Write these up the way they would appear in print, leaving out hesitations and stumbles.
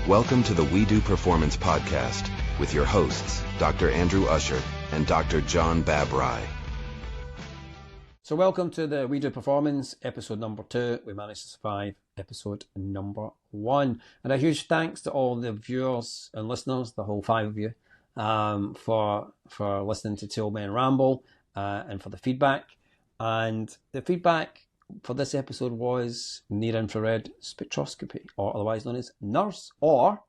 Welcome to the We Do Performance podcast with your hosts, Dr. Andrew Usher and Dr. John Babrai. So welcome to the We Do Performance, episode number 2. We managed to survive episode number 1. And a huge thanks to all the viewers and listeners, the whole 5 of you, for listening to Two Old Men Ramble and for the feedback. And the feedback for this episode was near-infrared spectroscopy, or otherwise known as NIRS, or,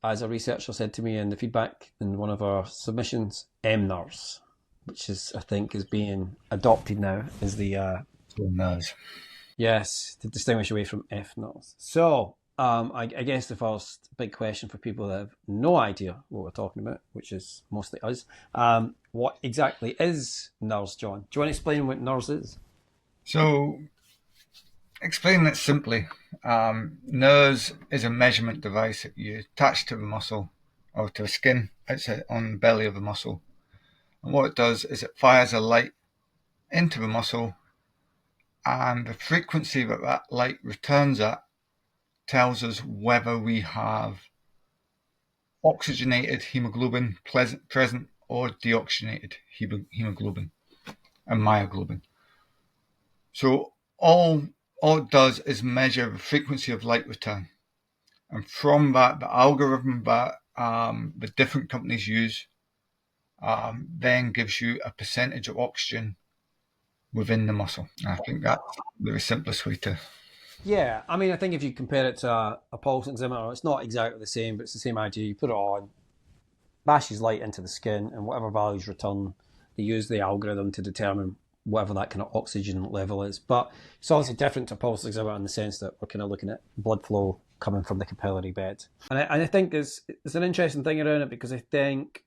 as a researcher said to me in the feedback in one of our submissions, NIRS, which is, I think, is being adopted now as the NIRS. Yes, to distinguish away from FNIRS. So, I guess the first big question for people that have no idea what we're talking about, which is mostly us, what exactly is NIRS, John? Do you want to explain what NIRS is? So, explaining it simply, NIRS is a measurement device that you attach to the muscle or to the skin outside on the belly of the muscle. And what it does is it fires a light into the muscle, and the frequency that that light returns at tells us whether we have oxygenated hemoglobin present or deoxygenated hemoglobin and myoglobin. So all it does is measure the frequency of light return. And from that, the algorithm that the different companies use then gives you a percentage of oxygen within the muscle. And I think that's the simplest way to... Yeah, I mean, I think if you compare it to a pulse oximeter, it's not exactly the same, but it's the same idea. You put it on, bashes light into the skin, and whatever values return, they use the algorithm to determine whatever that kind of oxygen level is. But it's obviously different to a pulse oximeter in the sense that we're kind of looking at blood flow coming from the capillary bed. And I think there's an interesting thing around it, because I think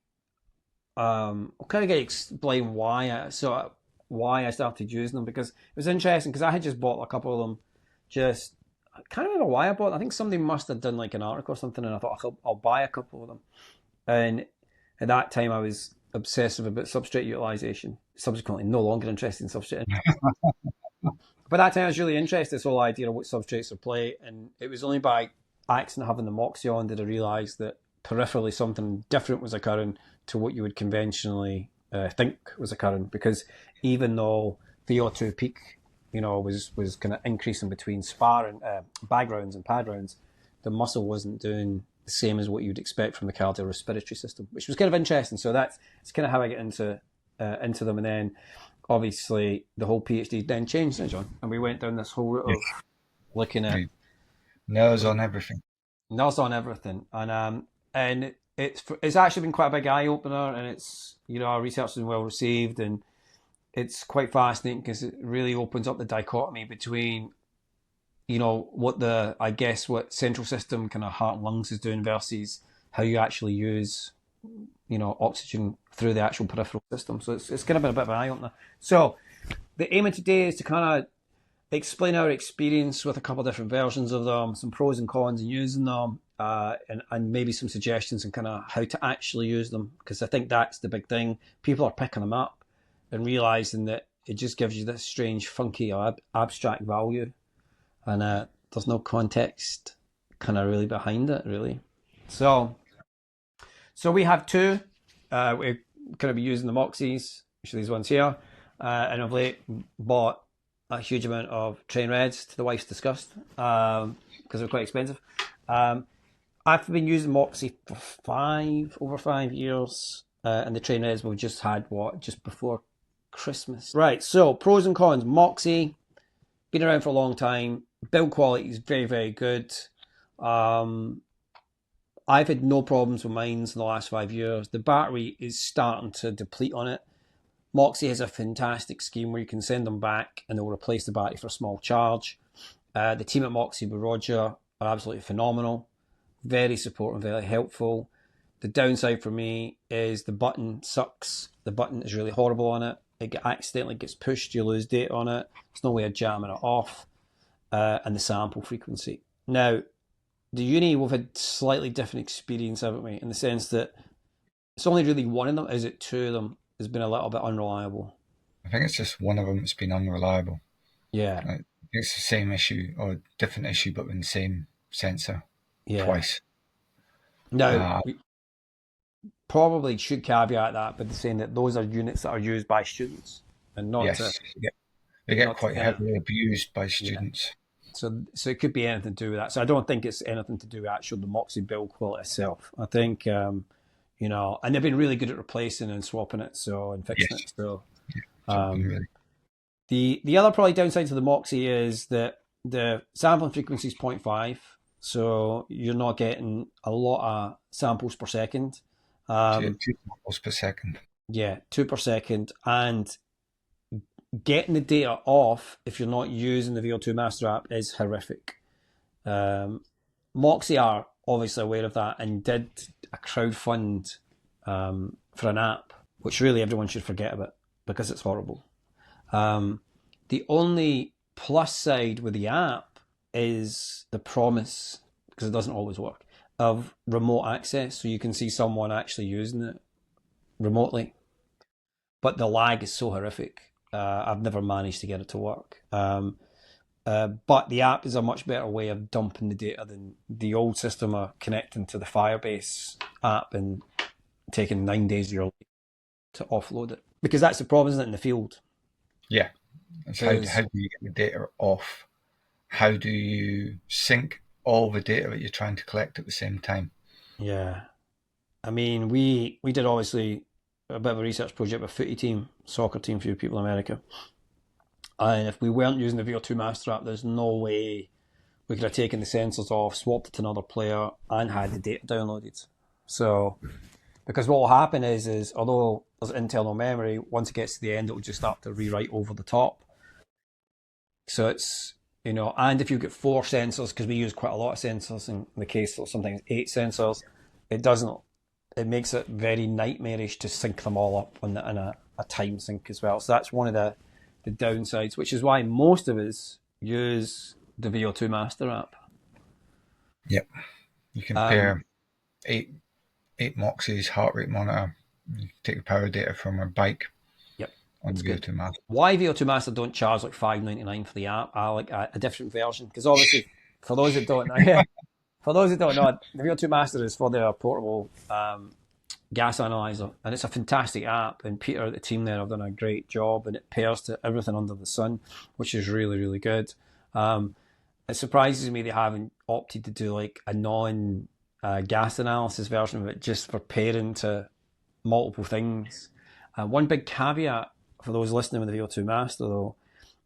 I'll kind of explain why I started using them, because it was interesting, because I had just bought a couple of them. I can't remember why I bought them. I think somebody must have done like an article or something, and I thought I'll buy a couple of them. And at that time I was obsessive about substrate utilization, subsequently no longer interested in substrate. But that time I was really interested in this whole idea of what substrates are play, and it was only by accident having the Moxie on did I realise that peripherally something different was occurring to what you would conventionally think was occurring, because even though VO2 peak, was kind of increasing between spar and bag rounds and pad rounds, the muscle wasn't doing the same as what you'd expect from the cardiorespiratory system, which was kind of interesting. So it's kind of how I get into them. And then obviously the whole PhD then changed, John, and we went down this whole route of looking at NIRS on everything. NIRS on everything, and it's actually been quite a big eye opener, and it's our research has been well received, and it's quite fascinating because it really opens up the dichotomy between what central system kind of heart and lungs is doing versus how you actually use oxygen through the actual peripheral system. So it's kind of been a bit of an eye opener. So the aim of today is to kind of explain our experience with a couple of different versions of them, some pros and cons in using them, and maybe some suggestions on kind of how to actually use them, because I think that's the big thing. People are picking them up and realising that it just gives you this strange, funky, abstract value, and there's no context kind of really behind it, really. So we have two. We're going to be using the Moxies, which are these ones here, and I've late bought a huge amount of train.reds, to the wife's disgust, because they're quite expensive. I've been using Moxie for over 5 years, and the train.reds we've just had, just before Christmas. Right, so pros and cons. Moxie, been around for a long time. Build quality is very, very good. I've had no problems with mine in the last 5 years. The battery is starting to deplete on it. Moxie has a fantastic scheme where you can send them back and they'll replace the battery for a small charge. The team at Moxie with Roger are absolutely phenomenal. Very supportive, very helpful. The downside for me is the button sucks. The button is really horrible on it. It accidentally gets pushed, you lose data on it. There's no way of jamming it off. And the sample frequency. Now, the uni, we've had slightly different experience, haven't we? In the sense that it's only really one of them, is it two of them, has been a little bit unreliable. I think it's just one of them that's been unreliable. Yeah. It's the same issue or different issue, but in the same sensor. twice. Now, we probably should caveat that by saying that those are units that are used by students and not Yes, they get quite heavily abused by students. So it could be anything to do with that. So I don't think it's anything to do with actual the Moxie build quality itself. I think, and they've been really good at replacing and swapping it, and fixing it. So, the other probably downside to the Moxie is that the sampling frequency is 0.5, so you're not getting a lot of samples per second. 2 samples per second. Yeah, 2 per second, and getting the data off if you're not using the VO2 Master app is horrific. Moxie are obviously aware of that and did a crowdfund for an app, which really everyone should forget about because it's horrible. The only plus side with the app is the promise, because it doesn't always work, of remote access, so you can see someone actually using it remotely. But the lag is so horrific. I've never managed to get it to work. But the app is a much better way of dumping the data than the old system of connecting to the Firebase app and taking 9 days of your life to offload it. Because that's the problem, isn't it, in the field? Yeah. So how do you get the data off? How do you sync all the data that you're trying to collect at the same time? Yeah. I mean, we did obviously a bit of a research project with a footy team, soccer team for you people in America. And if we weren't using the VO2 Master app, there's no way we could have taken the sensors off, swapped it to another player, and had the data downloaded. So, because what will happen is although there's internal memory, once it gets to the end, it will just start to rewrite over the top. So it's, and if you get 4 sensors, because we use quite a lot of sensors in the case of sometimes 8 sensors, it makes it very nightmarish to sync them all up in a time sync as well. So that's one of the downsides, which is why most of us use the VO2 Master app. Yep. You can pair 8 Moxies, heart rate monitor, you take the power data from a bike. Yep. On the VO2 Master. Why VO2 Master don't charge like $5.99 for the app? I like a different version, because obviously for those that don't know, the VO2 Master is for their portable gas analyzer, and it's a fantastic app, and Peter at the team there have done a great job, and it pairs to everything under the sun, which is really, really good. It surprises me they haven't opted to do like a non gas analysis version of it, just for pairing to multiple things. One big caveat for those listening with the VO2 Master though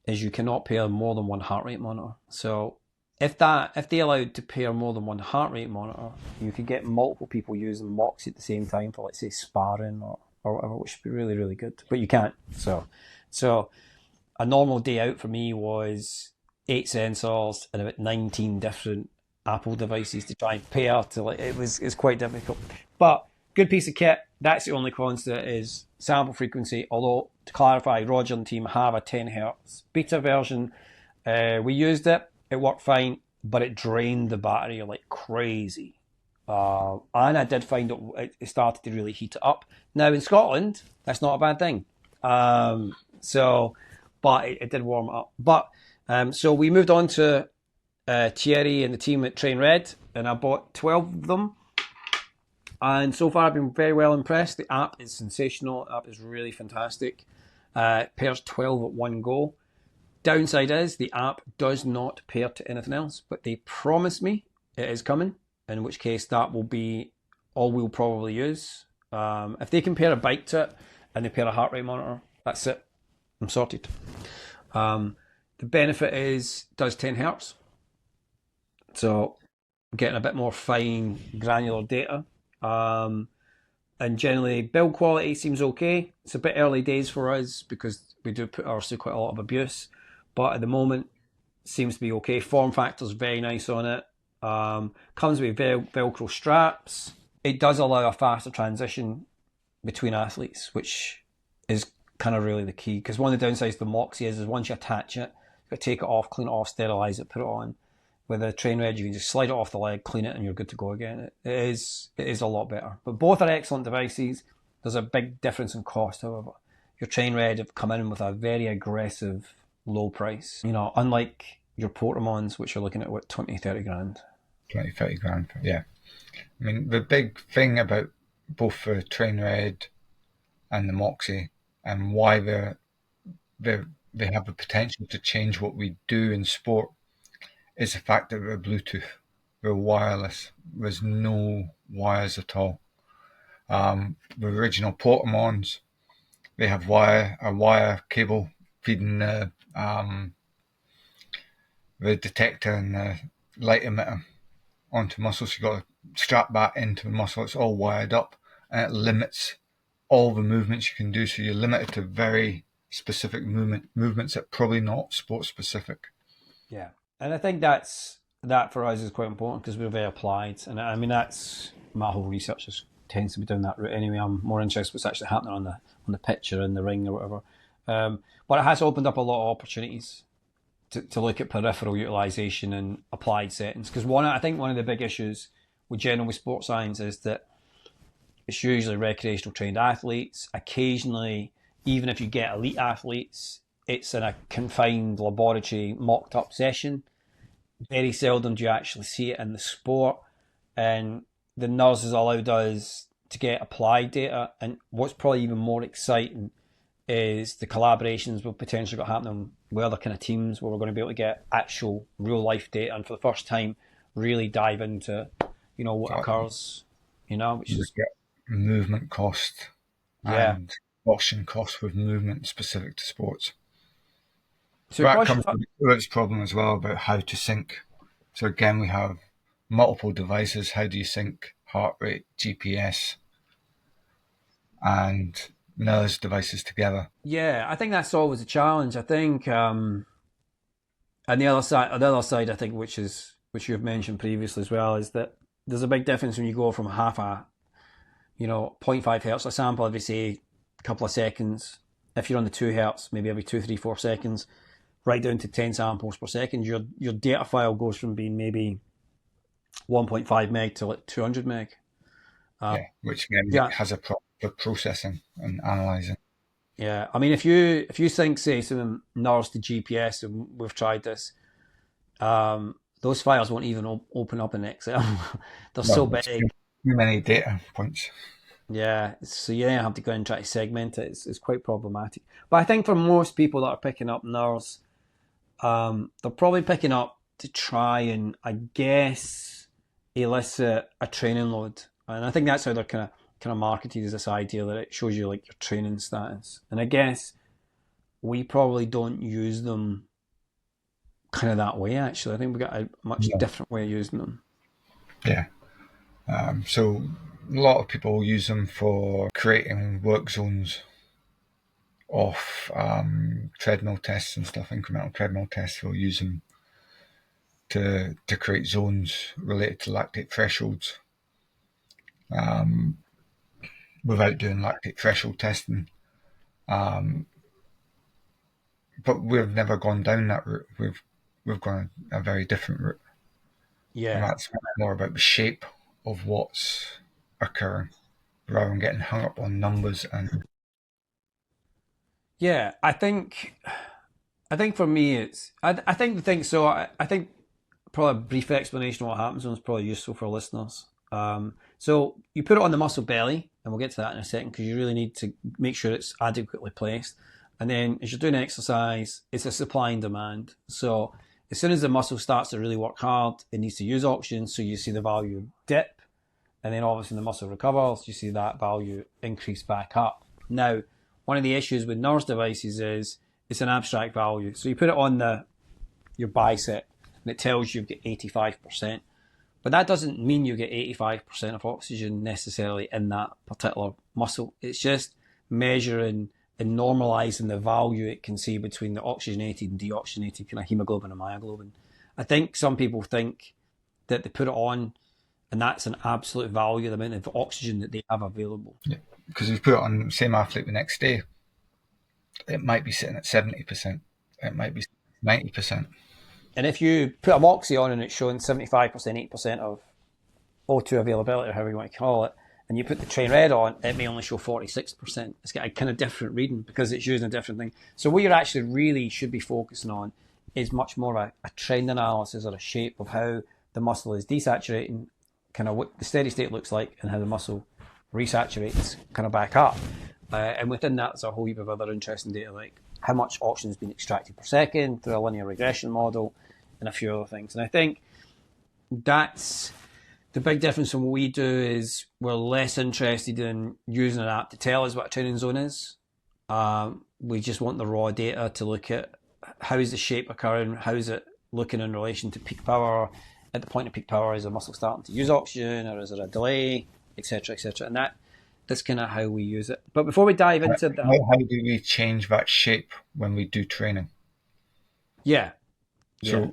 is you cannot pair more than one heart rate monitor. So if they allowed to pair more than one heart rate monitor, you could get multiple people using Moxie at the same time for, let's say, sparring or whatever, which would be really, really good. But you can't. So a normal day out for me was 8 sensors and about 19 different Apple devices to try and pair to. It's quite difficult. But good piece of kit. That's the only constant is sample frequency. Although, to clarify, Roger and team have a 10 Hz beta version. We used it. It worked fine, but it drained the battery like crazy. And I did find it started to really heat it up. Now, in Scotland, that's not a bad thing. But it did warm it up. But so we moved on to Thierry and the team at Train.red, and I bought 12 of them. And so far, I've been very well impressed. The app is sensational. The app is really fantastic. Pairs 12 at one go. Downside is the app does not pair to anything else, but they promise me it is coming, in which case that will be all we'll probably use. If they can pair a bike to it and they pair a heart rate monitor, that's it. I'm sorted. The benefit is it does 10 Hertz. So I'm getting a bit more fine granular data. And generally build quality seems okay. It's a bit early days for us because we do put ours through quite a lot of abuse. But at the moment, seems to be okay. Form factor's very nice on it. Comes with Velcro straps. It does allow a faster transition between athletes, which is kind of really the key. Because one of the downsides of the Moxie is once you attach it, you got to take it off, clean it off, sterilize it, put it on. With a Train.red, you can just slide it off the leg, clean it, and you're good to go again. It is a lot better. But both are excellent devices. There's a big difference in cost, however. Your Train.red have come in with a very aggressive low price. Unlike your Portamons, which are looking at, 20, 30 grand. 20, 30 grand. Yeah. I mean, the big thing about both the TRAIN.RED and the Moxie, and why they have the potential to change what we do in sport, is the fact that they're Bluetooth. They're wireless. There's no wires at all. The original Portamons, they have a wire cable feeding the detector and the light emitter onto muscles. You've got to strap that into the muscle. It's all wired up, and it limits all the movements you can do. So you're limited to very specific movements that are probably not sport specific. Yeah, and I think that for us is quite important because we're very applied, and I mean that's my whole research tends to be down that route anyway. I'm more interested in what's actually happening on the pitch or in the ring or whatever. But it has opened up a lot of opportunities to look at peripheral utilisation and applied settings. Because I think one of the big issues with general sports science is that it's usually recreational trained athletes. Occasionally, even if you get elite athletes, it's in a confined laboratory mocked up session. Very seldom do you actually see it in the sport. And the NIRS has allowed us to get applied data. And what's probably even more exciting is the collaborations we've potentially got happening with other kind of teams where we're going to be able to get actual real life data and for the first time really dive into, what occurs, which is get movement cost and exhaustion cost with movement specific to sports. So that comes with its problem as well about how to sync. So again, we have multiple devices. How do you sync heart rate, GPS, and NIRS devices together? Yeah, I think that's always a challenge. I think, and the other side, I think, which you've mentioned previously as well, is that there's a big difference when you go from 0.5 hertz a sample every, say, couple of seconds. If you're on the 2 hertz, maybe every 2, 3, 4 seconds, right down to 10 samples per second, your data file goes from being maybe 1.5 meg to like 200 meg. Which again has a problem for processing and analysing. Yeah, I mean, if you think, say, some NIRS to GPS, and we've tried this, those files won't even open up in Excel. They're so big. Too many data points. Yeah, so you have to go and try to segment it. It's quite problematic. But I think for most people that are picking up NIRS, they're probably picking up to try and, I guess, elicit a training load. And I think that's how they're kind of marketed, as this idea that it shows you like your training status. And I guess we probably don't use them kind of that way, actually. I think we've got a much different way of using them. Yeah. So a lot of people use them for creating work zones off treadmill tests and stuff, incremental treadmill tests. We'll use them to create zones related to lactate thresholds without doing lactate threshold testing. But we've never gone down that route. We've gone a very different route. Yeah. And that's more about the shape of what's occurring rather than getting hung up on numbers. And yeah, I think for me I think probably a brief explanation of what happens is probably useful for listeners. So you put it on the muscle belly, and we'll get to that in a second because you really need to make sure it's adequately placed. And then as you're doing exercise, it's a supply and demand. So as soon as the muscle starts to really work hard, it needs to use oxygen, so you see the value dip. And then obviously the muscle recovers, you see that value increase back up. Now, one of the issues with NIRS devices is it's an abstract value. So you put it on your bicep, and it tells you get 85%. But that doesn't mean you get 85% of oxygen necessarily in that particular muscle. It's just measuring and normalising the value it can see between the oxygenated and deoxygenated kind of hemoglobin and myoglobin. I think some people think that they put it on and that's an absolute value, the amount of oxygen that they have available. Yeah, because if you put it on the same athlete the next day, it might be sitting at 70%. It might be 90%. And if you put a Moxie on and it's showing 75%, 8% of O2 availability, or however you want to call it, and you put the TRAIN.RED on, it may only show 46%. It's got a kind of different reading because it's using a different thing. So what you actually really should be focusing on is much more a trend analysis or a shape of how the muscle is desaturating, kind of what the steady state looks like, and how the muscle resaturates kind of back up. And within that, there's a whole heap of other interesting data, like how much oxygen has been extracted per second through a linear regression model, and a few other things. And I think that's the big difference from what we do is we're less interested in using an app to tell us what a training zone is. We just want the raw data to look at how is the shape occurring, how is it looking in relation to peak power. At the point of peak power, is the muscle starting to use oxygen, or is there a delay, etc., etc. And that's kind of how we use it. But before we dive into that, how do we change that shape when we do training? Yeah. So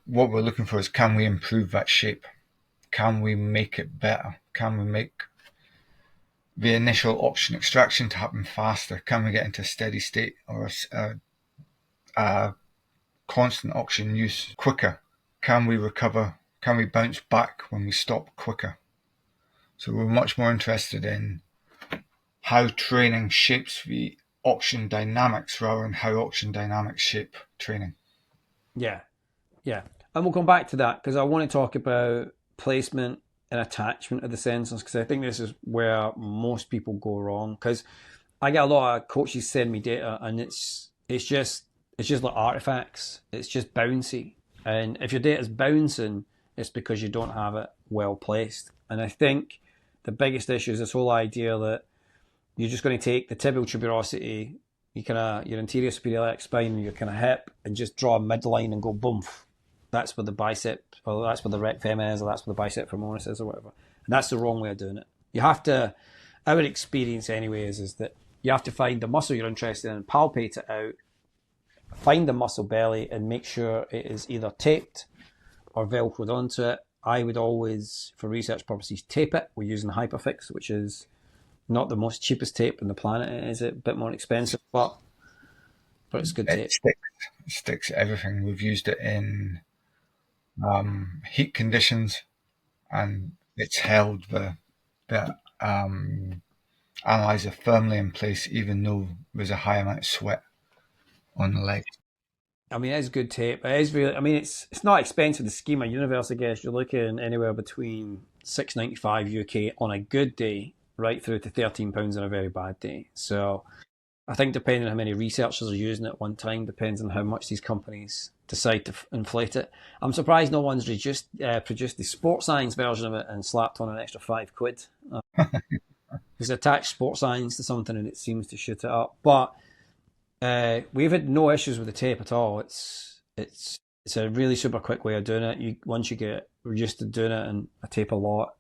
what we're looking for is, can we improve that shape? Can we make it better? Can we make the initial oxygen extraction to happen faster? Can we get into a steady state or a constant oxygen use quicker? Can we recover? Can we bounce back when we stop quicker? So we're much more interested in how training shapes the oxygen dynamics rather than how oxygen dynamics shape training. Yeah. And we'll come back to that because I want to talk about placement and attachment of the sensors, because I think this is where most people go wrong. Because I get a lot of coaches send me data, and it's just like artifacts. It's just bouncy, and if your data is bouncing, it's because you don't have it well placed. And I think the biggest issue is this whole idea that you're just going to take the tibial tuberosity, your anterior superior iliac spine, your kind of hip, and just draw a midline and go boom. That's where the bicep, or that's where the rec fem is, or that's where the bicep femoris is, or whatever. And that's the wrong way of doing it. You have to, our experience anyways, is that you have to find the muscle you're interested in, palpate it out, find the muscle belly, and make sure it is either taped or velcroed onto it. I would always, for research purposes, tape it. We're using Hyperfix, which is not the most cheapest tape on the planet. It is a bit more expensive, but it's good tape. It sticks everything. We've used it in heat conditions, and it's held the analyzer firmly in place, even though there's a high amount of sweat on the leg. I mean, it's good tape. It is really. I mean, it's not expensive. The Schema Universe, I guess, you're looking anywhere between $6.95 UK on a good day, right through to £13 on a very bad day. So I think depending on how many researchers are using it at one time, depends on how much these companies decide to inflate it. I'm surprised no one's produced the sports science version of it and slapped on an extra £5. Because attached sports science to something and it seems to shoot it up. But we've had no issues with the tape at all. It's a really super quick way of doing it. Once you get used to doing it, and I tape a lot,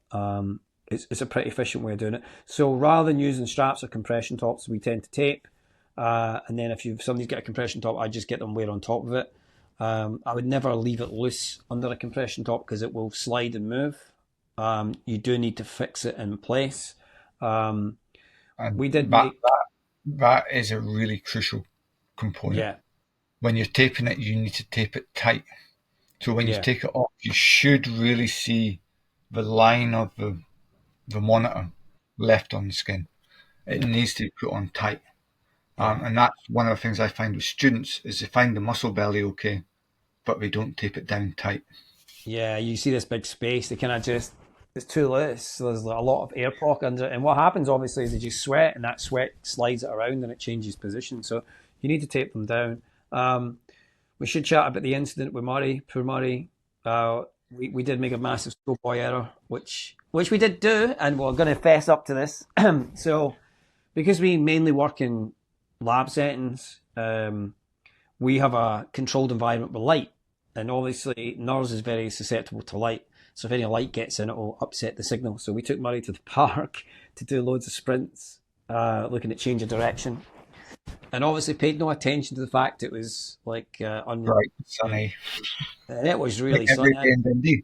it's a pretty efficient way of doing it. So rather than using straps or compression tops, we tend to tape. And then if somebody's got a compression top, I just get them wear on top of it. I would never leave it loose under a compression top because it will slide and move. You do need to fix it in place. We did that is a really crucial component. Yeah. When you're taping it, you need to tape it tight. So when you take it off, you should really see the line of the monitor left on the skin. It needs to be put on tight. And that's one of the things I find with students is they find the muscle belly okay, but they don't tape it down tight. Yeah, you see this big space. They kind of just, it's too loose. So there's a lot of air pocket under it. And what happens obviously is they just sweat, and that sweat slides it around and it changes position. So you need to tape them down. We should chat about the incident with Murray, poor Murray. We did make a massive schoolboy error, which we did do, and we're going to fess up to this. So because we mainly work in lab settings, we have a controlled environment with light, and obviously NIRS is very susceptible to light. So if any light gets in, it will upset the signal. So we took Murray to the park to do loads of sprints, looking at change of direction, and obviously paid no attention to the fact it was like bright, sunny. And it was really like sunny. In Dundee.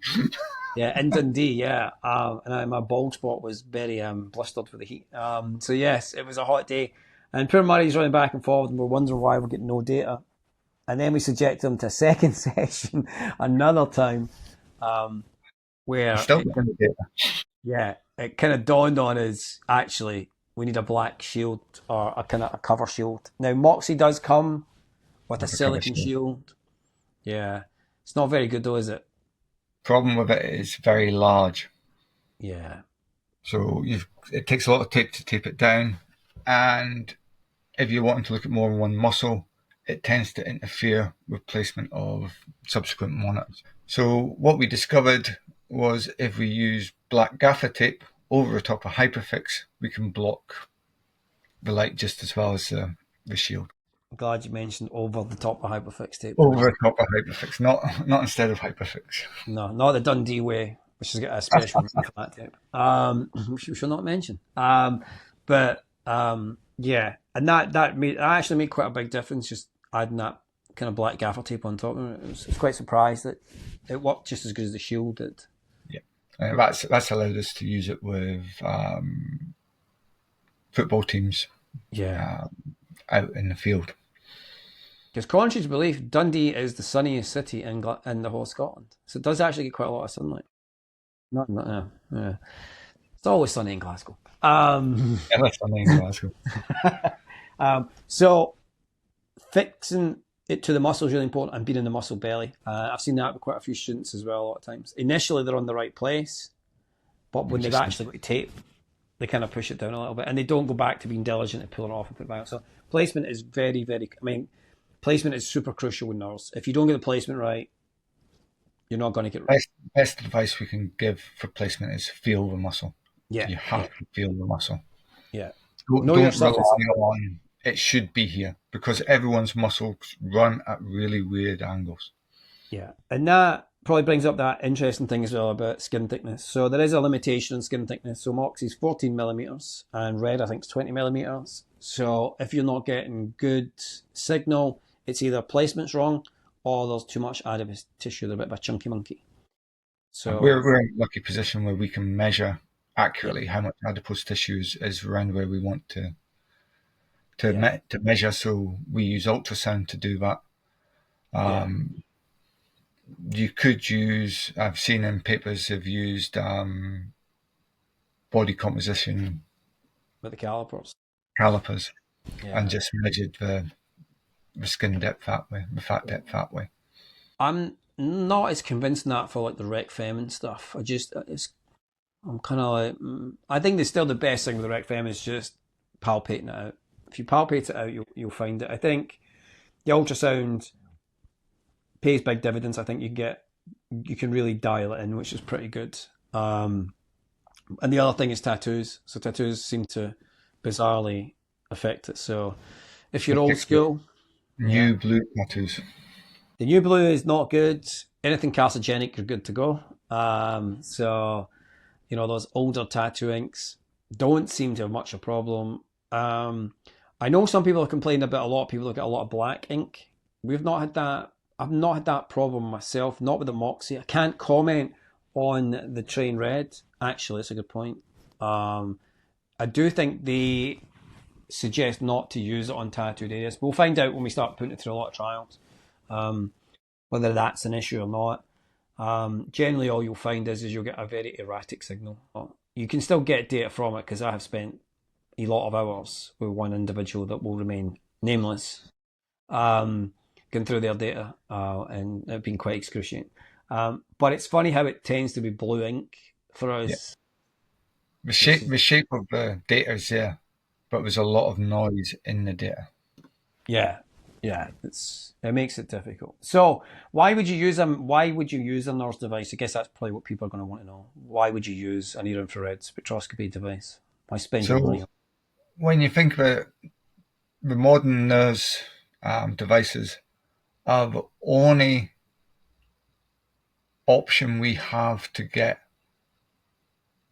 Yeah, in Dundee, yeah. And my bald spot was very blistered with the heat. So yes, it was a hot day. And poor Murray's running back and forward, and we're wondering why we're getting no data. And then we subject him to a second session another time, where Still getting the data. Yeah, it kind of dawned on us, actually, we need a black shield or a kind of a cover shield. Now, Moxie does come with a silicon shield. Yeah. It's not very good though, is it? Problem with it is very large. Yeah. So it takes a lot of tape to tape it down. And if you're wanting to look at more than one muscle, it tends to interfere with placement of subsequent monitors. So what we discovered was if we use black gaffer tape over the top of Hyperfix, we can block the light just as well as the shield. I'm glad you mentioned over the top of Hyperfix tape. Over the top of Hyperfix, not instead of Hyperfix. No, not the Dundee way, which has got a special name for that tape. Which we shall not mention. Yeah, and that actually made quite a big difference. Just adding that kind of black gaffer tape on top of it. I was quite surprised that it worked just as good as the shield did. Yeah, that's allowed us to use it with football teams. Yeah, out in the field. Because contrary to belief, Dundee is the sunniest city in the whole of Scotland, so it does actually get quite a lot of sunlight. Yeah. It's always sunny in Glasgow. It's sunny in Glasgow. So fixing it to the muscle is really important, and being in the muscle belly. I've seen that with quite a few students as well a lot of times. Initially, they're on the right place, but when they've actually got tape, they kind of push it down a little bit, and they don't go back to being diligent and pull it off and put it back. So placement is very, very, placement is super crucial with NIRS. If you don't get the placement right, you're not going to get right. Best advice we can give for placement is feel the muscle. Yeah. You have to feel the muscle. Yeah. Don't rely on it should be here, because everyone's muscles run at really weird angles. Yeah. And that probably brings up that interesting thing as well about skin thickness. So there is a limitation on skin thickness. So Moxie is 14 millimeters and Red, I think, is 20 millimeters. So if you're not getting good signal, it's either placement's wrong or there's too much adipose tissue. They're a bit of a chunky monkey. So we're in a lucky position where we can measure accurately how much adipose tissue is around where we want to measure. So we use ultrasound to do that. You could use, I've seen in papers have used body composition with the calipers and just measured the skin depth that way, the fat depth that way. I'm not as convinced in that for like the rec fem and stuff. I'm kind of like, I think still the best thing with the rec fem is just palpating it out. If you palpate it out, you'll find it. I think the ultrasound pays big dividends. I think you can really dial it in, which is pretty good. And the other thing is tattoos. So tattoos seem to bizarrely affect it. So if you're old school, new blue tattoos. The new blue is not good. Anything carcinogenic, you're good to go. So, those older tattoo inks don't seem to have much of a problem. I know some people have complained about a lot of people who get a lot of black ink. We've not had that. I've not had that problem myself, not with the Moxie. I can't comment on the train.red. Actually, it's a good point. I do think they suggest not to use it on tattooed areas. We'll find out when we start putting it through a lot of trials, whether that's an issue or not. Generally, all you'll find is you'll get a very erratic signal. You can still get data from it, because I have spent a lot of hours with one individual that will remain nameless, going through their data, and it's been quite excruciating. But it's funny how it tends to be blue ink for us. Yeah. The shape of the data is there, but there's a lot of noise in the data. Yeah, it makes it difficult. So why would you use them? Why would you use a NIRS device? I guess that's probably what people are going to want to know. Why would you use a near-infrared spectroscopy device? Why spend your money on it? When you think about the modern NIRS devices, are the only option we have to get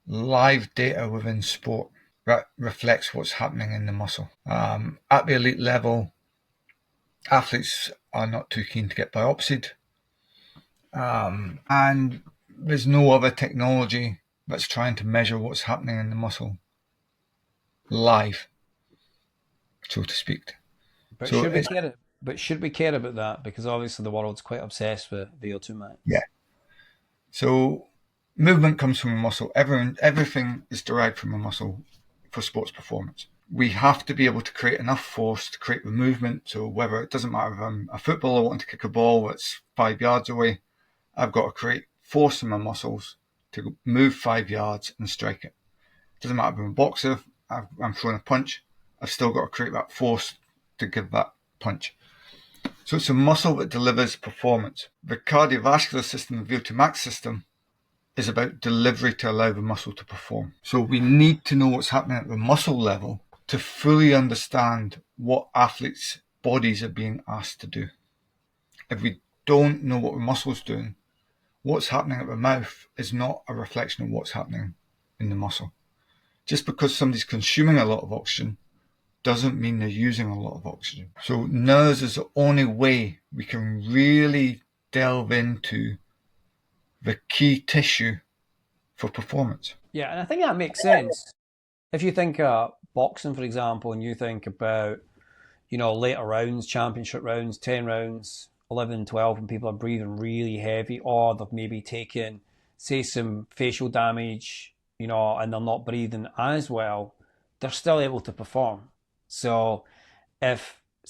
live data within sport that reflects what's happening in the muscle. At the elite level, athletes are not too keen to get biopsied, and there's no other technology that's trying to measure what's happening in the muscle live, so to speak. But should we care about that? Because obviously the world's quite obsessed with VO2 max. Yeah. So movement comes from a muscle. Everything is derived from a muscle for sports performance. We have to be able to create enough force to create the movement. So whether it doesn't matter if I'm a footballer wanting to kick a ball that's 5 yards away, I've got to create force in my muscles to move 5 yards and strike it. Doesn't matter if I'm a boxer, I'm throwing a punch, I've still got to create that force to give that punch. So it's a muscle that delivers performance. The cardiovascular system, the VO2 max system, is about delivery to allow the muscle to perform. So we need to know what's happening at the muscle level to fully understand what athletes' bodies are being asked to do. If we don't know what the muscle's doing, what's happening at the mouth is not a reflection of what's happening in the muscle. Just because somebody's consuming a lot of oxygen doesn't mean they're using a lot of oxygen. So NIRS is the only way we can really delve into the key tissue for performance. Yeah, and I think that makes sense. If you think of boxing, for example, and you think about, later rounds, championship rounds, 10 rounds, 11, 12, and people are breathing really heavy, or they've maybe taken, say, some facial damage, and they're not breathing as well, they're still able to perform. So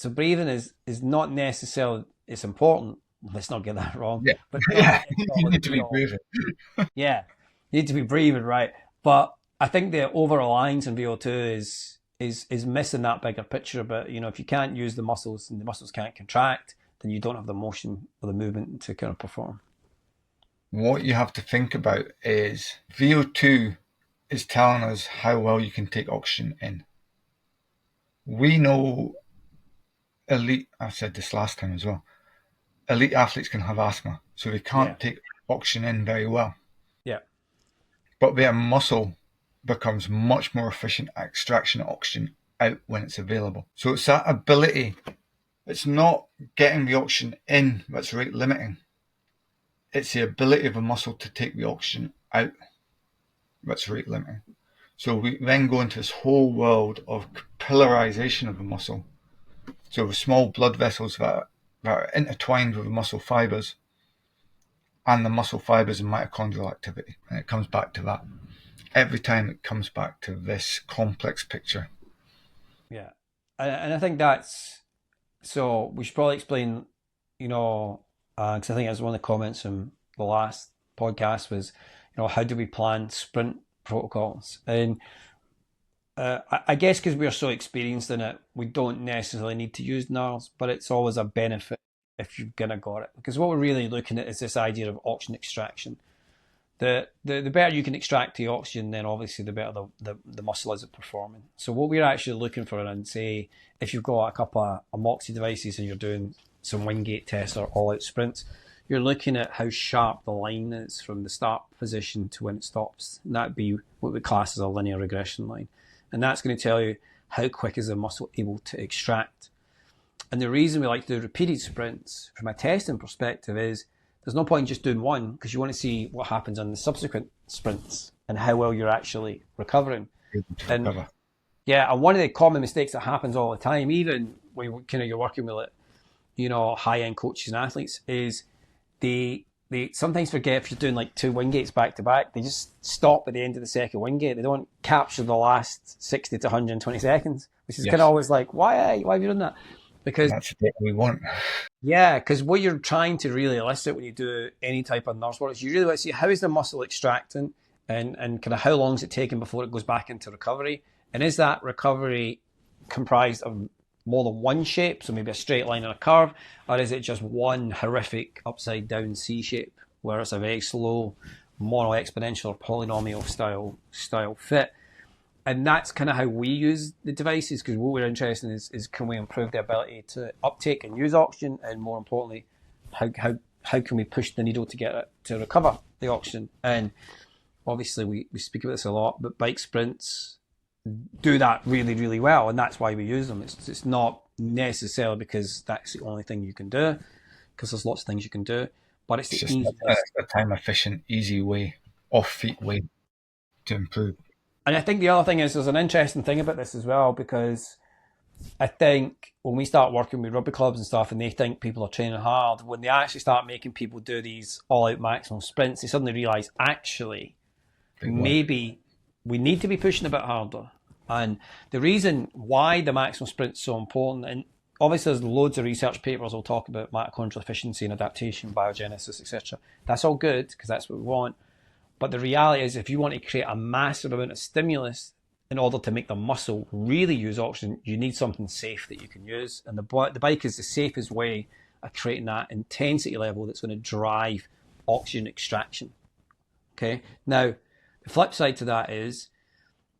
breathing is not necessarily, it's important. Let's not get that wrong. Yeah, but you need to be breathing. Yeah, you need to be breathing, right? But I think the over-reliance on VO2 is missing that bigger picture. But, if you can't use the muscles and the muscles can't contract, then you don't have the motion or the movement to kind of perform. What you have to think about is VO2 is telling us how well you can take oxygen in. We know elite, I said this last time as well, elite athletes can have asthma, so they can't take oxygen in very well. Yeah. But their muscle becomes much more efficient at extraction of oxygen out when it's available. So it's that ability. It's not getting the oxygen in that's rate limiting. It's the ability of a muscle to take the oxygen out that's rate limiting. So we then go into this whole world of capillarization of the muscle. So the small blood vessels that are intertwined with the muscle fibers and the muscle fibers and mitochondrial activity. And it comes back to that. Every time it comes back to this complex picture. Yeah. And I think so we should probably explain, because I think that's one of the comments from the last podcast was, how do we plan sprint protocols? And I guess because we're so experienced in it, we don't necessarily need to use NIRS, but it's always a benefit if you're gonna got it. Because what we're really looking at is this idea of oxygen extraction. The better you can extract the oxygen, then obviously the better the muscle is at performing. So what we're actually looking for, and say if you've got a couple of Amoxy devices and you're doing some Wingate tests or all-out sprints, you're looking at how sharp the line is from the start position to when it stops. And that'd be what we class as a linear regression line. And that's going to tell you how quick is the muscle able to extract. And the reason we like to do repeated sprints from a testing perspective is there's no point in just doing one, because you want to see what happens on the subsequent sprints and how well you're actually recovering. And one of the common mistakes that happens all the time, even when you're working with high-end coaches and athletes, is they sometimes forget if you're doing like 2 Wingates back to back, they just stop at the end of the second Wingate. They don't capture the last 60 to 120 seconds, which is kind of always like, why have you done that? Because that's what we want. Yeah, because what you're trying to really elicit when you do any type of NIRS work is you really want to see how is the muscle extracting and kind of how long is it taking before it goes back into recovery. And is that recovery comprised of more than one shape, so maybe a straight line and a curve, or is it just one horrific upside down C shape where it's a very slow mono exponential or polynomial style fit? And that's kind of how we use the devices, because what we're interested in is can we improve the ability to uptake and use oxygen, and more importantly, how can we push the needle to get it to recover the oxygen? And obviously we speak about this a lot, but bike sprints do that really, really well, and that's why we use them. It's not necessarily because that's the only thing you can do, because there's lots of things you can do, but it's just a time efficient, easy way, off feet way to improve. And I think the other thing is there's an interesting thing about this as well, because I think when we start working with rugby clubs and stuff and they think people are training hard, when they actually start making people do these all-out maximum sprints, they suddenly realise, actually, maybe we need to be pushing a bit harder. And the reason why the maximum sprint is so important, and obviously there's loads of research papers will talk about mitochondrial efficiency and adaptation, biogenesis, etc. That's all good because that's what we want. But the reality is, if you want to create a massive amount of stimulus in order to make the muscle really use oxygen, you need something safe that you can use. And the bike is the safest way of creating that intensity level that's going to drive oxygen extraction. Okay. Now, the flip side to that is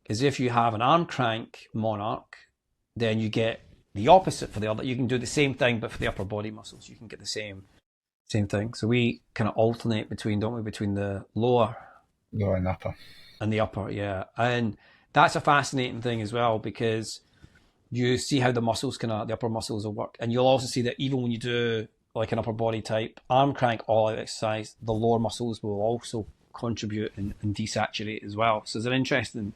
if you have an arm crank Monarch, then you get the opposite for the other. You can do the same thing, but for the upper body muscles, you can get the same thing. So we kind of alternate between, don't we, between the lower and upper. And the upper, yeah. And that's a fascinating thing as well, because you see how the upper muscles will work. And you'll also see that even when you do like an upper body type arm crank all out exercise, the lower muscles will also contribute and desaturate as well. So it's an interesting,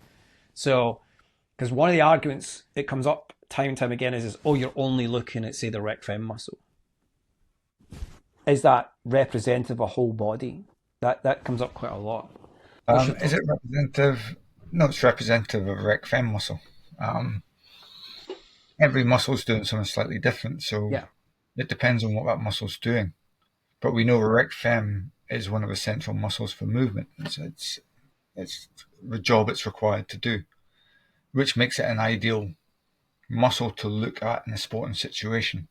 because one of the arguments it comes up time and time again is, oh, you're only looking at, say, the rec fem muscle. Is that representative of a whole body? That comes up quite a lot. Is it representative? No, it's representative of rec fem muscle. Every muscle's doing something slightly different, so yeah. It depends on what that muscle's doing. But we know rec fem is one of the central muscles for movement. It's the job it's required to do, which makes it an ideal muscle to look at in a sporting situation.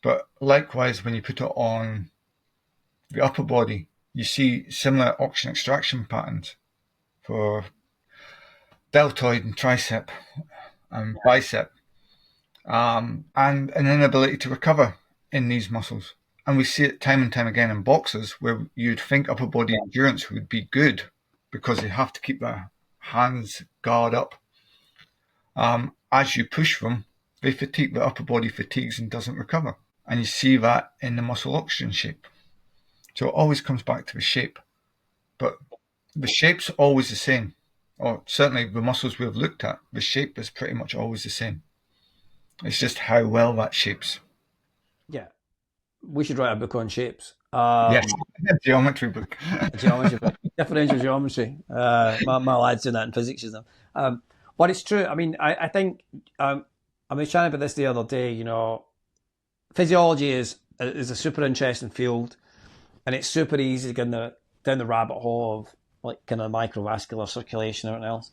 But likewise, when you put it on the upper body, you see similar oxygen extraction patterns for deltoid and tricep and bicep, and an inability to recover in these muscles. And we see it time and time again in boxers, where you'd think upper body endurance would be good because they have to keep their hands guard up. As you push them, they fatigue, the upper body fatigues and doesn't recover. And you see that in the muscle oxygen shape. So it always comes back to the shape. But the shape's always the same. Or certainly the muscles we've looked at, the shape is pretty much always the same. It's just how well that shapes. Yeah. We should write a book on shapes. Yes, a geometry book. Differential geometry. My lad's doing that in physics now. But it's true. I mean, I think I was chatting about this the other day. Physiology is a super interesting field, and it's super easy to get down the rabbit hole of like kind of microvascular circulation and everything else.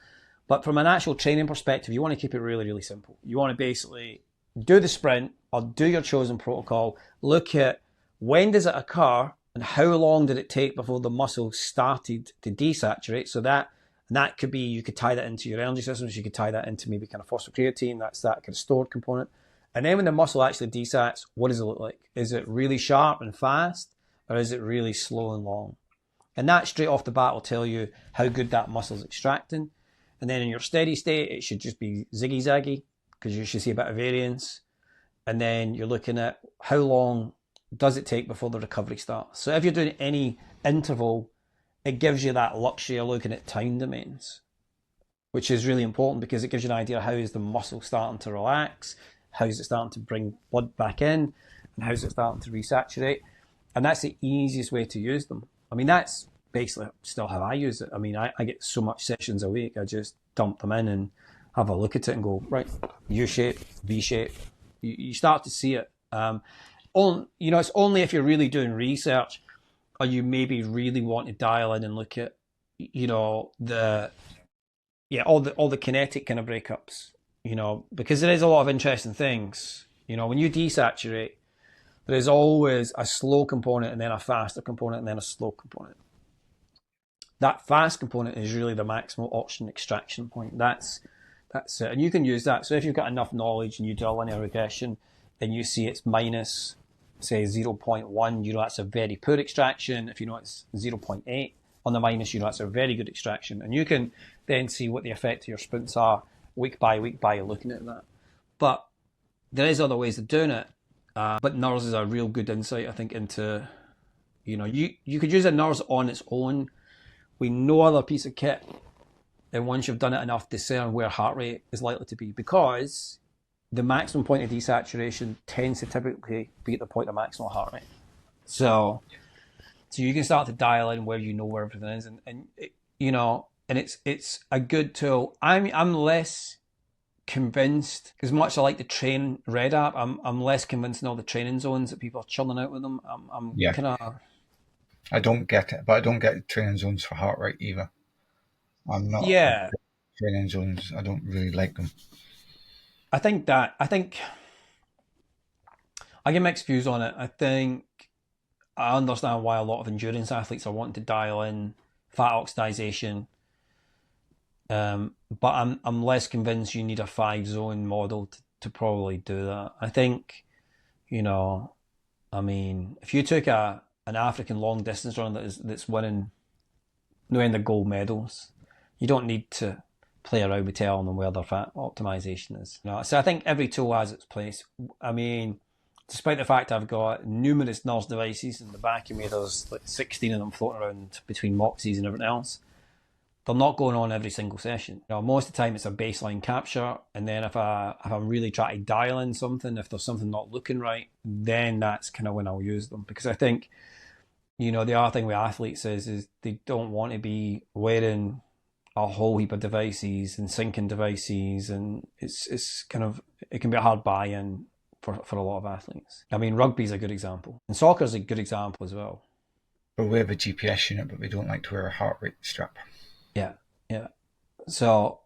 But from an actual training perspective, you want to keep it really, really simple. You want to basically do the sprint or do your chosen protocol, look at when does it occur and how long did it take before the muscle started to desaturate. So that could be, you could tie that into your energy systems, you could tie that into maybe kind of phosphocreatine, that's that kind of stored component. And then when the muscle actually desats, what does it look like? Is it really sharp and fast, or is it really slow and long? And that straight off the bat will tell you how good that muscle's extracting. And then in your steady state, it should just be ziggy-zaggy, because you should see a bit of variance. And then you're looking at how long does it take before the recovery starts. So if you're doing any interval, it gives you that luxury of looking at time domains, which is really important because it gives you an idea of how is the muscle starting to relax, how is it starting to bring blood back in, and how is it starting to resaturate. And that's the easiest way to use them. I mean, that's basically still how I use it. I mean, I get so much sessions a week, I just dump them in and have a look at it and go, right, U shape, V shape. You start to see it. It's only if you're really doing research or you maybe really want to dial in and look at, all the kinetic kind of breakups, because there is a lot of interesting things. When you desaturate, there is always a slow component and then a faster component and then a slow component. That fast component is really the maximal oxygen extraction point. That's it. And you can use that. So if you've got enough knowledge and you do a linear regression and you see it's minus, say, 0.1, that's a very poor extraction. If it's 0.8 on the minus, that's a very good extraction. And you can then see what the effect of your sprints are week by looking at that. But there is other ways of doing it. But NIRS is a real good insight, I think, into, you could use a NIRS on its own with no other piece of kit. And once you've done it enough, discern where heart rate is likely to be, because the maximum point of desaturation tends to typically be at the point of maximal heart rate. So you can start to dial in where where everything is, and it's a good tool. I'm less convinced, as much as I like the train.red app, I'm less convinced in all the training zones that people are churning out with them. I'm Yeah. kind of... I don't get it, but I don't get training zones for heart rate either. I'm not Yeah. training zones. I don't really like them. I think I get mixed views on it. I think I understand why a lot of endurance athletes are wanting to dial in fat oxidation, but I'm less convinced you need a 5-zone model to probably do that. I think, if you took an African long distance runner that's winning the gold medals, you don't need to play around with telling them where their fat optimization is. So I think every tool has its place. Despite the fact I've got numerous NIRS devices in the back of me, there's like 16 of them floating around between Moxies and everything else. They're not going on every single session. Most of the time it's a baseline capture, and then if I'm really trying to dial in something, if there's something not looking right, then that's kind of when I'll use them. Because I think, the other thing with athletes is they don't want to be wearing a whole heap of devices and syncing devices, and it can be a hard buy-in for a lot of athletes. Rugby's a good example, and soccer's a good example as well. But we have a GPS unit, but we don't like to wear a heart rate strap. Yeah. So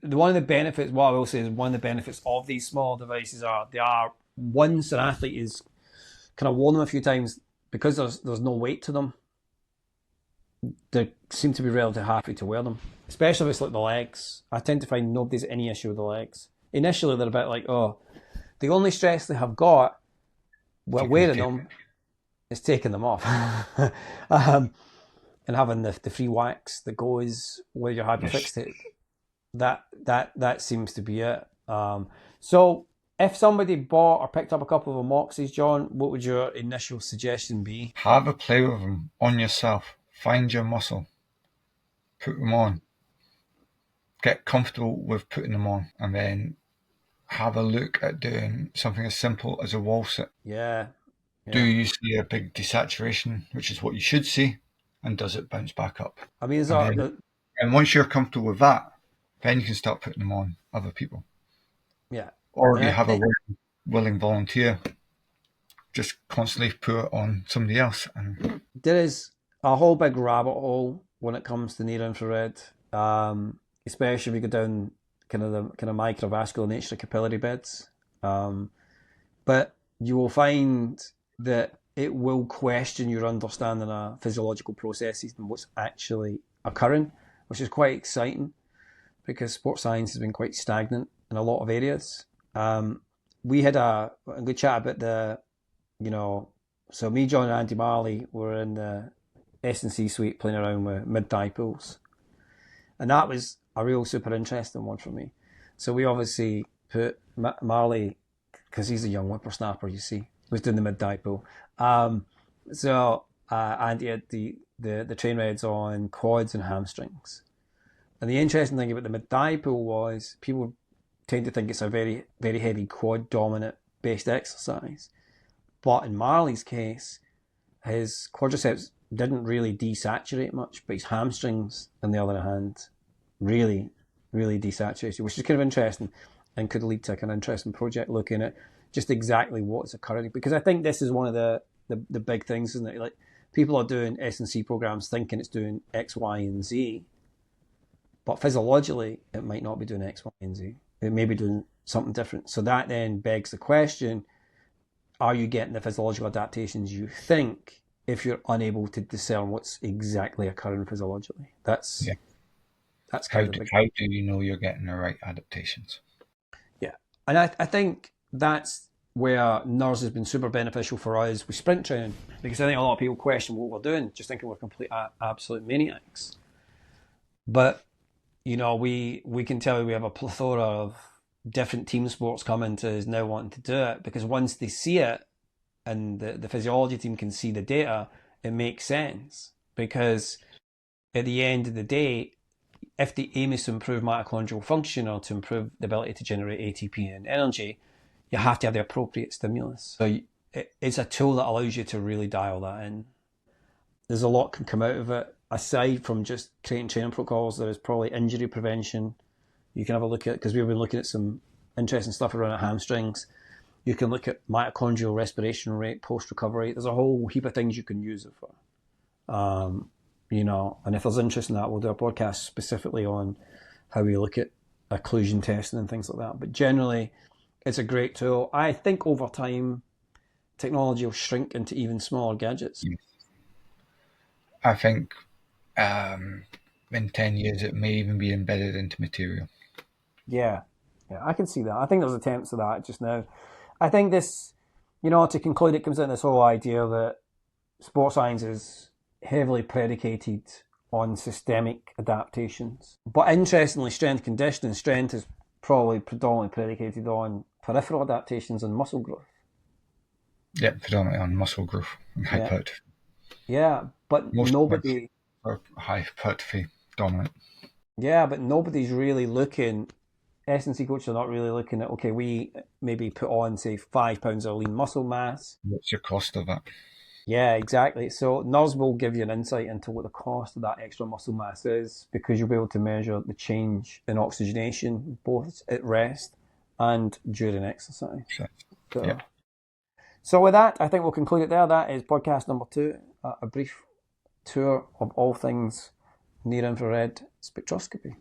one of the benefits, what I will say is one of the benefits of these small devices they are once an athlete is kind of worn them a few times, because there's no weight to them, they seem to be relatively happy to wear them. Especially if it's like the legs. I tend to find nobody's any issue with the legs. Initially they're a bit like, the only stress they have got while wearing them is taking them off. And having the free wax that goes where you're hyperfixated. That seems to be it. So if somebody bought or picked up a couple of Moxies, John, what would your initial suggestion be? Have a play with them on yourself. Find your muscle. Put them on. Get comfortable with putting them on, and then have a look at doing something as simple as a wall sit. Yeah. Do you see a big desaturation, which is what you should see, and does it bounce back up? And once you're comfortable with that, then you can start putting them on other people. Yeah. Or you have a willing volunteer, just constantly put it on somebody else. And there is a whole big rabbit hole when it comes to near-infrared, especially if you go down kind of microvascular nature of capillary beds. But you will find that it will question your understanding of physiological processes and what's actually occurring, which is quite exciting, because sports science has been quite stagnant in a lot of areas. We had a good chat about so me, John, and Andy Marley were in the S&C suite playing around with mid-thigh pulls. And that was a real super interesting one for me. So we obviously put Marley, because he's a young whippersnapper, you see, was doing the mid-thigh pull. So Andy had the train reds on quads and hamstrings. And the interesting thing about the mid-thigh pull was people tend to think it's a very, very heavy quad dominant based exercise. But in Marley's case, his quadriceps didn't really desaturate much, but his hamstrings, on the other hand, really, really desaturated, which is kind of interesting and could lead to a kind of interesting project looking at just exactly what's occurring. Because I think this is one of the big things, isn't it? Like, people are doing S&C programs thinking it's doing X, Y, and Z, but physiologically, it might not be doing X, Y, and Z. It may be doing something different. So that then begs the question, are you getting the physiological adaptations you think if you're unable to discern what's exactly occurring physiologically? That's how do you know you're getting the right adaptations? Yeah, and I think that's where NIRS has been super beneficial for us with sprint training, because I think a lot of people question what we're doing, just thinking we're complete absolute maniacs. But we can tell you we have a plethora of different team sports coming to us now wanting to do it, because once they see it and the physiology team can see the data, it makes sense. Because at the end of the day, if the aim is to improve mitochondrial function or to improve the ability to generate ATP and energy, you have to have the appropriate stimulus. So it's a tool that allows you to really dial that in. There's a lot can come out of it. Aside from just creating training protocols, there is probably injury prevention You can have a look at, because we've been looking at some interesting stuff around hamstrings. You can look at mitochondrial respiration rate post-recovery. There's a whole heap of things you can use it for. And if there's interest in that, we'll do a podcast specifically on how we look at occlusion testing and things like that. But generally, it's a great tool. I think over time, technology will shrink into even smaller gadgets. I think in 10 years it may even be embedded into material. Yeah, I can see that. I think there's attempts at that just now. I think this, to conclude, it comes in this whole idea that sports science is heavily predicated on systemic adaptations. But interestingly, strength is probably predominantly predicated on peripheral adaptations and muscle growth. Yeah, predominantly on muscle growth and hypertrophy. Yeah, but nobody... Or hypertrophy dominant. Yeah, but nobody's really looking... S&C coaches are not really looking at, okay, we maybe put on, say, 5 pounds of lean muscle mass. What's your cost of that? Yeah, exactly. So NIRS will give you an insight into what the cost of that extra muscle mass is, because you'll be able to measure the change in oxygenation, both at rest and during exercise. Sure. So with that, I think we'll conclude it there. That is podcast number 2, a brief tour of all things near infrared spectroscopy.